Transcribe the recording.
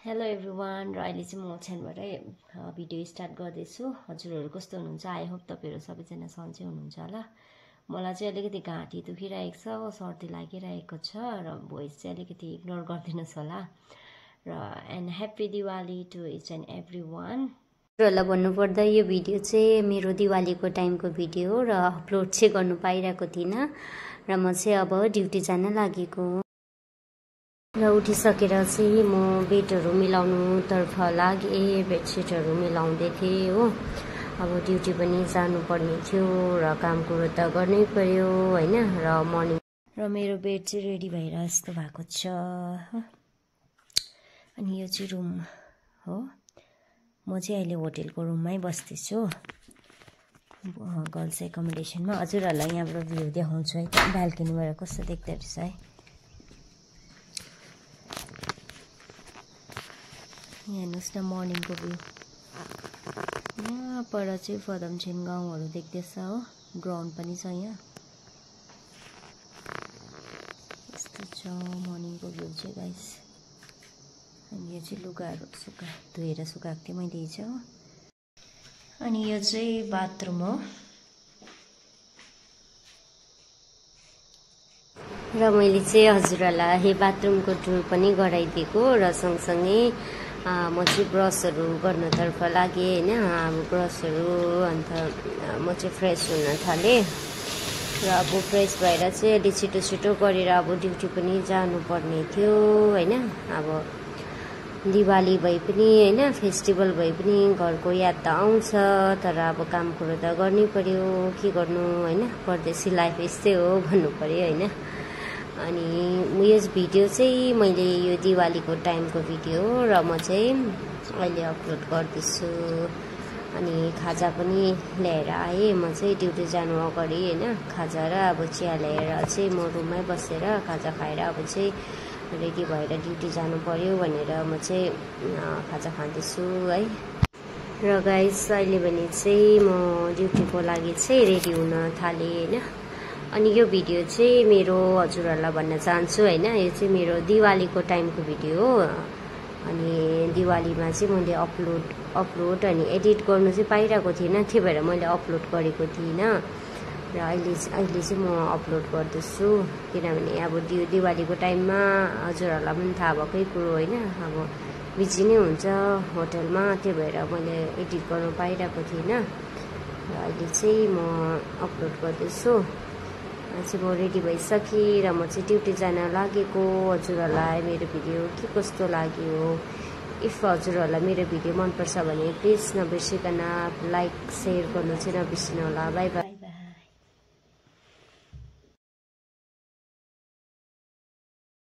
Hello everyone र अहिले चाहिँ म ओछ्यानबाटै भिडियो स्टार्ट गर्दैछु। हजुरहरू कस्तो हुनुहुन्छ? आई होप तपाईँहरू सबैजना सन्चै हुनुहुन्छ होला। मलाई चाहिँ अलिकति घाँटी दुखिरहेको छ, सर्दी लागिरहेको छ र भोइस चाहिँ अलिकति इग्नोर गरिदिनुहोस् होला। र and happy Diwali to each and everyone. हजुरहरूलाई भन्नुपर्दा यो भिडियो चाहिँ मेरो दिवालीको टाइमको भिडियो हो र अपलोड चाहिँ गर्नु पाइरहेको थिइनँ र म चाहिँ अब ड्युटी जान लागेको र उठिसकेर चाहिँ म बेडहरू मिलाउनुतर्फ लागेँ, बेडसिटहरू मिलाउँदै थिएँ हो। अब ड्युटी पनि जानुपर्ने थियो र काम कुरो त गर्नै पर्यो होइन। र मर्निङ र मेरो बेड चाहिँ रेडी भएर यस्तो भएको छ। अनि यो चाहिँ रुम हो। म चाहिँ अहिले होटेलको रुममै बस्दैछु, गर्ल्स एकोमोडेसनमा। हजुरहरूलाई यहाँबाट भ्यू देखाउँछु है, ब्याल्कनीबाट कस्तो देख्दो रहेछ है। यहाँ हेर्नुहोस् न मर्निङको भ्यू। यहाँ पर चाहिँ फदमछेन गाउँहरू देख्दैछ हो, ग्राउन्ड पनि छ यहाँ। यस्तो छ मर्निङको भ्यू चाहिँ गाइस। अनि यो चाहिँ लुगाहरू धोएर सुकाएको थिएँ मैले हिजो। अनि यो चाहिँ बाथरुम हो। र मैले चाहिँ हजुरहरूलाई बाथरुमको टुर पनि गराइदिएको र सँगसँगै म चाहिँ ब्रसहरू गर्नतर्फ लागेँ होइन। अब ब्रसहरू अन्त म चाहिँ फ्रेस हुन थालेँ र अब फ्रेस भएर चाहिँ अलि छिटो छिटो गरेर अब ड्युटी पनि जानुपर्ने थियो होइन। अब दिवाली भए पनि होइन, फेस्टिभल भए पनि घरको याद त आउँछ, तर अब काम कुरो त गर्नै पर्यो, के गर्नु होइन। परदेशी लाइफ यस्तै हो भन्नु पर्यो होइन। अनि यस भिडियो चाहिँ मैले यो दिवालीको टाइमको भिडियो र म चाहिँ अहिले अपलोड गर्दैछु। अनि खाजा पनि ल्याएर आएँ म चाहिँ ड्युटी जानु अगाडि होइन। खाजा र अब चिया ल्याएर चाहिँ म रुममै बसेर खाजा खाएर अब चाहिँ रेडी भएर ड्युटी जानु पर्यो भनेर म चाहिँ खाजा खाँदैछु है। र गाइस अहिले भने चाहिँ म ड्युटीको लागि चाहिँ रेडी हुन थालेँ होइन। अनि यो भिडियो चाहिँ मेरो हजुरहरूलाई भन्न चाहन्छु होइन, यो चाहिँ मेरो दिवालीको टाइमको भिडियो हो। अनि दिवालीमा चाहिँ मैले अपलोड अनि एडिट गर्नु चाहिँ पाइरहेको थिइनँ, त्यही भएर मैले अपलोड गरेको थिइनँ। र अहिले चाहिँ म अपलोड गर्दैछु, किनभने अब दिवालीको टाइममा हजुरहरूलाई पनि थाहा भएकै कुरो होइन, अब बिजी नै हुन्छ होटलमा, त्यही भएर मैले एडिट गर्नु पाइरहेको थिइनँ। र अहिले चाहिँ म अपलोड गर्दैछु। चाहिँ म रेडी भइसकेँ र म चाहिँ ड्युटी जान लागेको। हजुरहरूलाई मेरो भिडियो के कस्तो लाग्यो? इफ हजुरहरूलाई मेरो भिडियो मनपर्छ भने प्लिज नबिर्सिकन लाइक सेयर गर्नु चाहिँ नबिर्सिनु होला। By by.